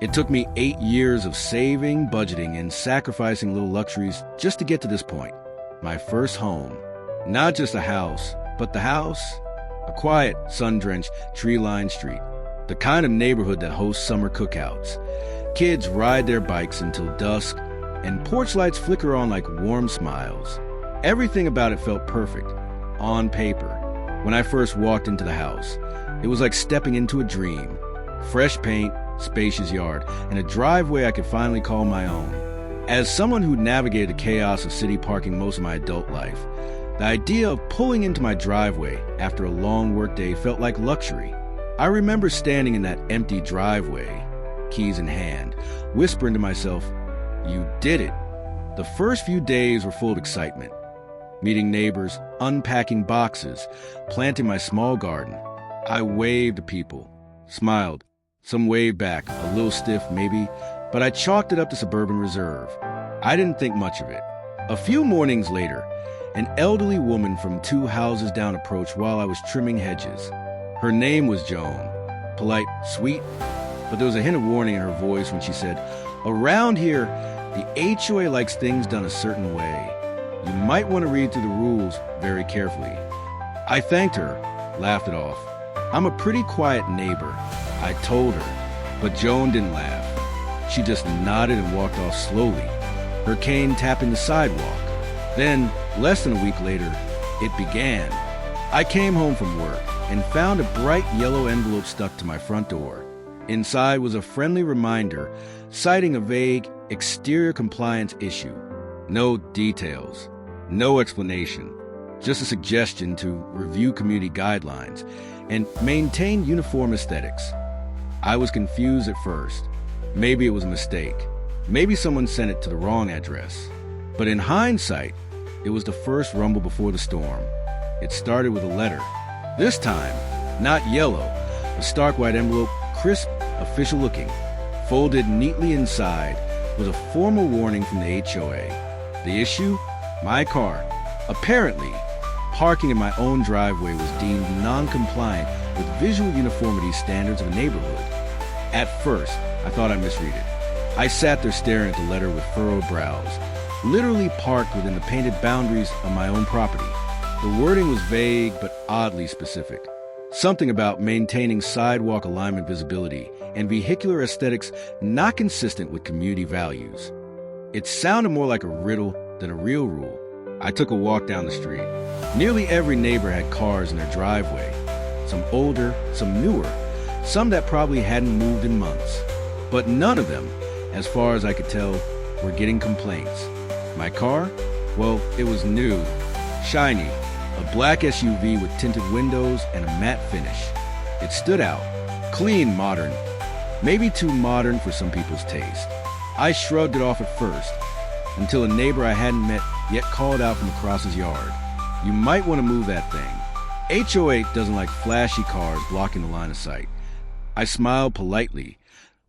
It took me 8 years of saving, budgeting, and sacrificing little luxuries just to get to this point. My first home. Not just a house, but the house. A quiet, sun-drenched, tree-lined street. The kind of neighborhood that hosts summer cookouts. Kids ride their bikes until dusk, and porch lights flicker on like warm smiles. Everything about it felt perfect, on paper. When I first walked into the house, it was like stepping into a dream. Fresh paint, spacious yard, and a driveway I could finally call my own. As someone who navigated the chaos of city parking most of my adult life, the idea of pulling into my driveway after a long workday felt like luxury. I remember standing in that empty driveway, keys in hand, whispering to myself, "You did it." The first few days were full of excitement. Meeting neighbors, unpacking boxes, planting my small garden. I waved to people, smiled. Some waved back, a little stiff maybe, but I chalked it up to suburban reserve. I didn't think much of it. A few mornings later, an elderly woman from 2 houses down approached while I was trimming hedges. Her name was Joan. Polite, sweet, but there was a hint of warning in her voice when she said, "Around here, the HOA likes things done a certain way. You might want to read through the rules very carefully." I thanked her, laughed it off. "I'm a pretty quiet neighbor," I told her, but Joan didn't laugh. She just nodded and walked off slowly, her cane tapping the sidewalk. Then, less than a week later, it began. I came home from work and found a bright yellow envelope stuck to my front door. Inside was a friendly reminder citing a vague exterior compliance issue. No details, no explanation, just a suggestion to review community guidelines and maintain uniform aesthetics. I was confused at first. Maybe it was a mistake. Maybe someone sent it to the wrong address. But in hindsight, it was the first rumble before the storm. It started with a letter. This time, not yellow, a stark white envelope, crisp, official looking. Folded neatly inside was a formal warning from the HOA. The issue? My car. Apparently, parking in my own driveway was deemed non-compliant with visual uniformity standards of a neighborhood. At first, I thought I'd misread it. I sat there staring at the letter with furrowed brows, literally parked within the painted boundaries of my own property. The wording was vague but oddly specific. Something about maintaining sidewalk alignment visibility and vehicular aesthetics not consistent with community values. It sounded more like a riddle than a real rule. I took a walk down the street. Nearly every neighbor had cars in their driveway. Some older, some newer, some that probably hadn't moved in months. But none of them, as far as I could tell, were getting complaints. My car? Well, it was new, shiny, a black SUV with tinted windows and a matte finish. It stood out, clean, modern, maybe too modern for some people's taste. I shrugged it off at first, until a neighbor I hadn't met yet called out from across his yard. "You might want to move that thing." HOA doesn't like flashy cars blocking the line of sight. I smiled politely,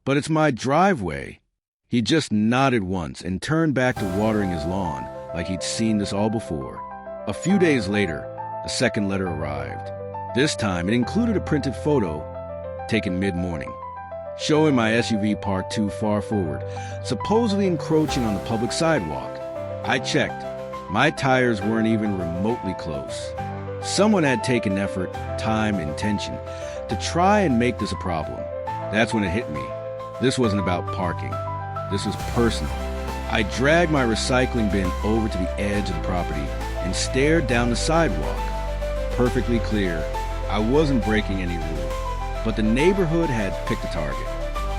but it's my driveway. He just nodded once and turned back to watering his lawn like he'd seen this all before. A few days later, a second letter arrived. This time, it included a printed photo taken mid-morning, showing my SUV parked too far forward, supposedly encroaching on the public sidewalk. I checked. My tires weren't even remotely close. Someone had taken effort, time, intention to try and make this a problem. That's when it hit me. This wasn't about parking. This was personal. I dragged my recycling bin over to the edge of the property and stared down the sidewalk. Perfectly clear, I wasn't breaking any rule, but the neighborhood had picked a target,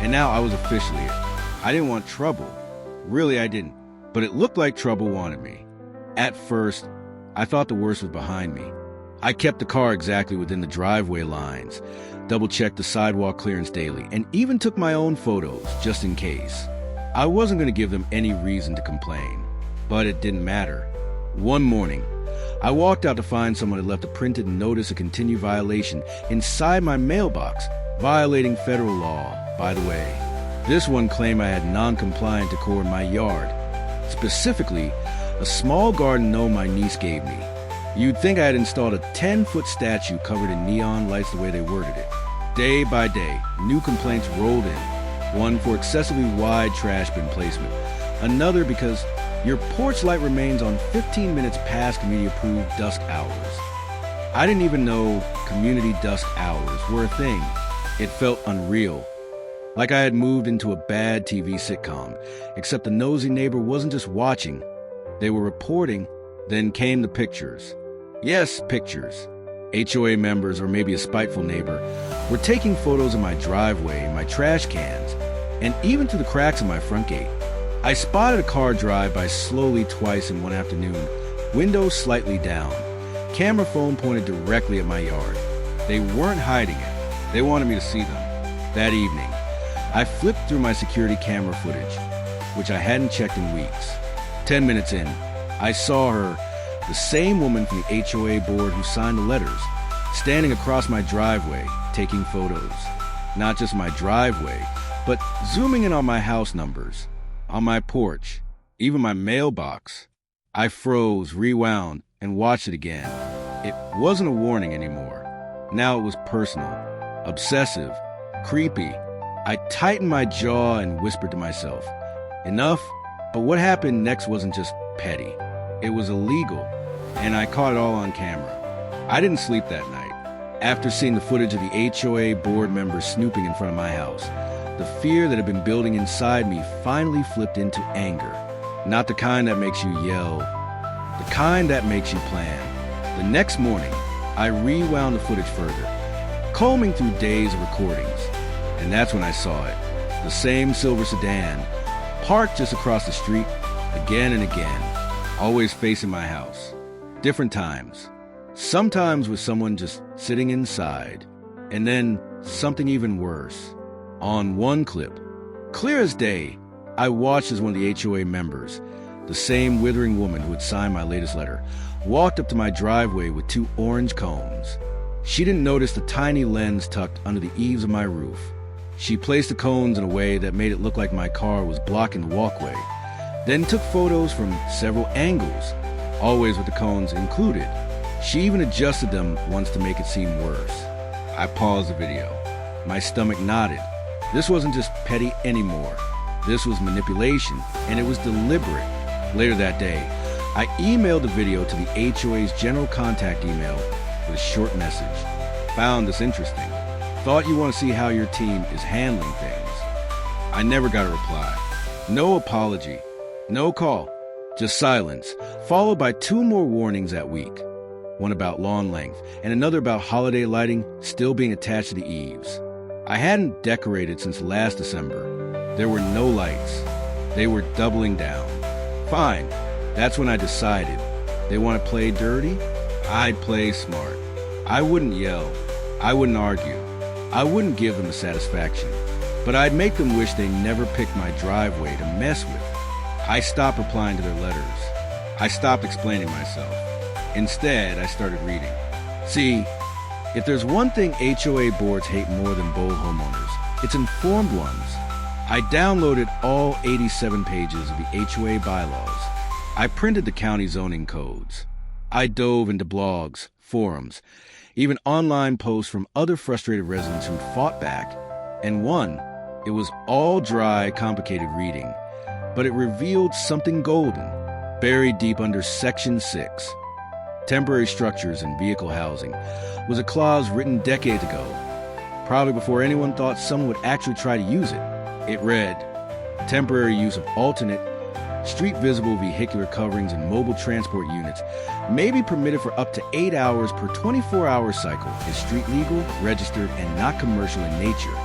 and now I was officially it. I didn't want trouble. Really, I didn't, but it looked like trouble wanted me. At first, I thought the worst was behind me. I kept the car exactly within the driveway lines, double-checked the sidewalk clearance daily, and even took my own photos, just in case. I wasn't going to give them any reason to complain, but it didn't matter. One morning, I walked out to find someone had left a printed notice of continued violation inside my mailbox, violating federal law, by the way. This one claimed I had non-compliant decor in my yard, specifically a small garden gnome my niece gave me. You'd think I had installed a 10-foot statue covered in neon lights the way they worded it. Day by day, new complaints rolled in. one for excessively wide trash bin placement, another because your porch light remains on 15 minutes past community-approved dusk hours. I didn't even know community dusk hours were a thing. It felt unreal, like I had moved into a bad TV sitcom, except the nosy neighbor wasn't just watching, they were reporting. Then came the pictures. Yes, pictures. HOA members, or maybe a spiteful neighbor, were taking photos of my driveway, my trash cans, and even through the cracks of my front gate. I spotted a car drive by slowly twice in one afternoon, windows slightly down. Camera phone pointed directly at my yard. They weren't hiding it. They wanted me to see them. That evening, I flipped through my security camera footage, which I hadn't checked in weeks. 10 minutes in, I saw her, the same woman from the HOA board who signed the letters, standing across my driveway, taking photos. Not just my driveway, but zooming in on my house numbers, on my porch, even my mailbox. I froze, rewound, and watched it again. It wasn't a warning anymore. Now it was personal, obsessive, creepy. I tightened my jaw and whispered to myself, enough? But what happened next wasn't just petty. It was illegal, and I caught it all on camera. I didn't sleep that night. After seeing the footage of the HOA board members snooping in front of my house, the fear that had been building inside me finally flipped into anger. Not the kind that makes you yell, the kind that makes you plan. The next morning, I rewound the footage further, combing through days of recordings, and that's when I saw it. The same silver sedan, parked just across the street, again and again, always facing my house. Different times. Sometimes with someone just sitting inside, and then something even worse. On one clip, clear as day, I watched as one of the HOA members, the same withering woman who had signed my latest letter, walked up to my driveway with 2 orange cones. She didn't notice the tiny lens tucked under the eaves of my roof. She placed the cones in a way that made it look like my car was blocking the walkway, then took photos from several angles, always with the cones included. She even adjusted them once to make it seem worse. I paused the video. My stomach knotted. This wasn't just petty anymore. This was manipulation, and it was deliberate. Later that day, I emailed the video to the HOA's general contact email with a short message. Found this interesting. Thought you want to see how your team is handling things. I never got a reply. No apology. No call. Just silence, followed by 2 more warnings that week. One about lawn length, and another about holiday lighting still being attached to the eaves. I hadn't decorated since last December. There were no lights. They were doubling down. Fine. That's when I decided. They want to play dirty? I'd play smart. I wouldn't yell. I wouldn't argue. I wouldn't give them the satisfaction. But I'd make them wish they never picked my driveway to mess with. I stopped replying to their letters. I stopped explaining myself. Instead, I started reading. See, if there's one thing HOA boards hate more than bold homeowners, it's informed ones. I downloaded all 87 pages of the HOA bylaws. I printed the county zoning codes. I dove into blogs, forums, even online posts from other frustrated residents who'd fought back and won. It was all dry, complicated reading, but it revealed something golden, buried deep under Section 6. Temporary structures and vehicle housing was a clause written decades ago, probably before anyone thought someone would actually try to use it. It read, temporary use of alternate, street-visible vehicular coverings and mobile transport units may be permitted for up to 8 hours per 24-hour cycle, is street legal, registered, and not commercial in nature.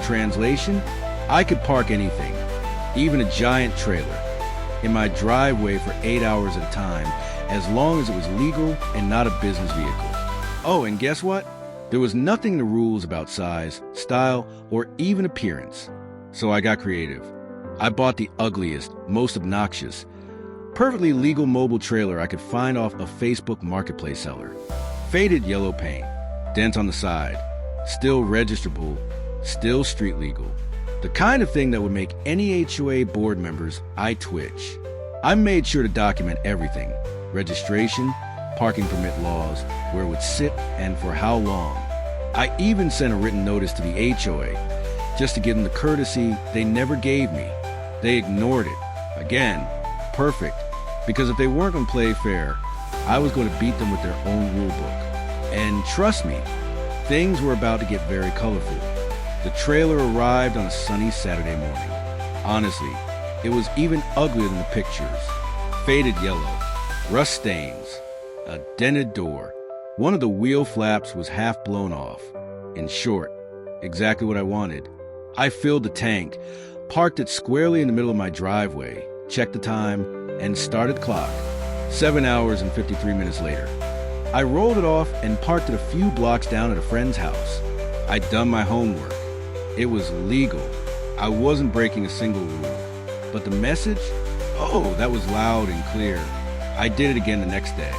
Translation, I could park anything, even a giant trailer, in my driveway for 8 hours at a time, as long as it was legal and not a business vehicle. Oh, and guess what? There was nothing in the rules about size, style, or even appearance. So I got creative. I bought the ugliest, most obnoxious, perfectly legal mobile trailer I could find off a Facebook marketplace seller. Faded yellow paint, dent on the side, still registrable, still street legal. The kind of thing that would make any HOA board members eye twitch. I made sure to document everything: registration, parking permit laws, where it would sit and for how long. I even sent a written notice to the HOA just to give them the courtesy they never gave me. They ignored it. Again, perfect. Because if they weren't going to play fair, I was going to beat them with their own rule book. And trust me, things were about to get very colorful. The trailer arrived on a sunny Saturday morning. Honestly, it was even uglier than the pictures. Faded yellow, rust stains, a dented door. One of the wheel flaps was half blown off. In short, exactly what I wanted. I filled the tank, parked it squarely in the middle of my driveway, checked the time, and started the clock. 7 hours and 53 minutes later. I rolled it off and parked it a few blocks down at a friend's house. I'd done my homework. It was legal. I wasn't breaking a single rule. But the message? Oh, that was loud and clear. I did it again the next day.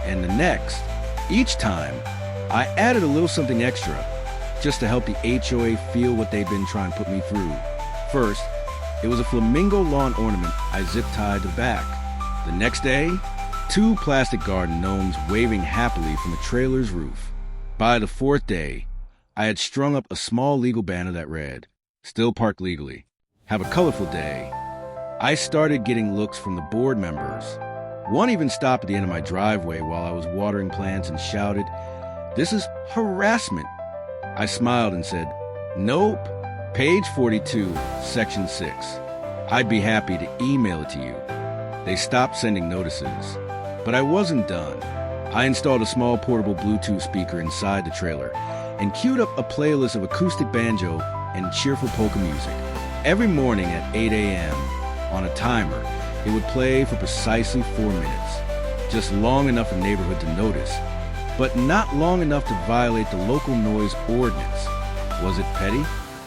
And the next. Each time, I added a little something extra, just to help the HOA feel what they'd been trying to put me through. First, it was a flamingo lawn ornament I zip-tied to the back. The next day, 2 plastic garden gnomes waving happily from the trailer's roof. By the 4th day, I had strung up a small legal banner that read, "Still parked legally. Have a colorful day." I started getting looks from the board members. One even stopped at the end of my driveway while I was watering plants and shouted, "This is harassment." I smiled and said, "Nope, page 42, section 6. I'd be happy to email it to you." They stopped sending notices. But I wasn't done. I installed a small portable Bluetooth speaker inside the trailer and queued up a playlist of acoustic banjo and cheerful polka music. Every morning at 8 a.m., on a timer, it would play for precisely 4 minutes, just long enough for the neighborhood to notice, but not long enough to violate the local noise ordinance. Was it petty?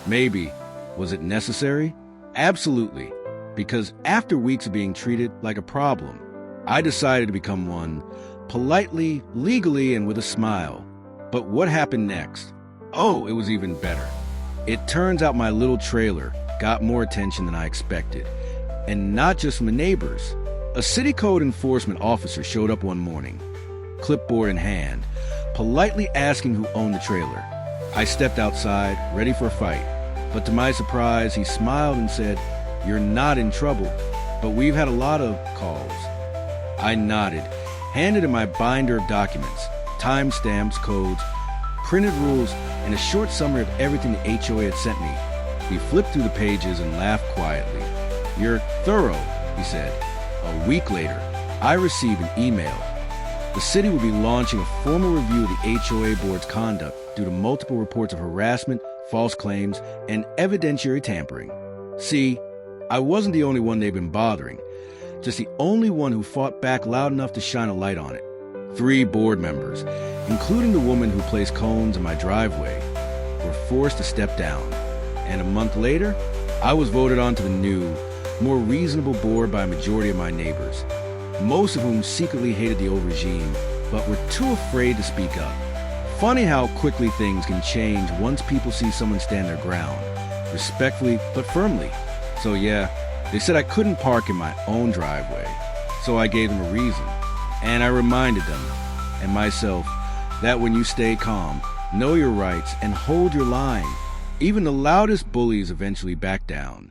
Maybe. Was it necessary? Absolutely. Because after weeks of being treated like a problem, I decided to become one, politely, legally, and with a smile. But what happened next? Oh, it was even better. It turns out my little trailer got more attention than I expected. And not just from the neighbors. A city code enforcement officer showed up one morning, clipboard in hand, politely asking who owned the trailer. I stepped outside, ready for a fight. But to my surprise, he smiled and said, "You're not in trouble, but we've had a lot of calls." I nodded, handed him my binder of documents, timestamps, codes, printed rules, and a short summary of everything the HOA had sent me. He flipped through the pages and laughed quietly. "You're thorough," he said. A week later, I received an email. The city would be launching a formal review of the HOA board's conduct due to multiple reports of harassment, false claims, and evidentiary tampering. See, I wasn't the only one they've been bothering, just the only one who fought back loud enough to shine a light on it. 3 board members, including the woman who placed cones in my driveway, were forced to step down. And a month later, I was voted onto the new, more reasonable board by a majority of my neighbors, most of whom secretly hated the old regime, but were too afraid to speak up. Funny how quickly things can change once people see someone stand their ground, respectfully but firmly. So yeah, they said I couldn't park in my own driveway, so I gave them a reason. And I reminded them, and myself, that when you stay calm, know your rights, and hold your line, even the loudest bullies eventually back down.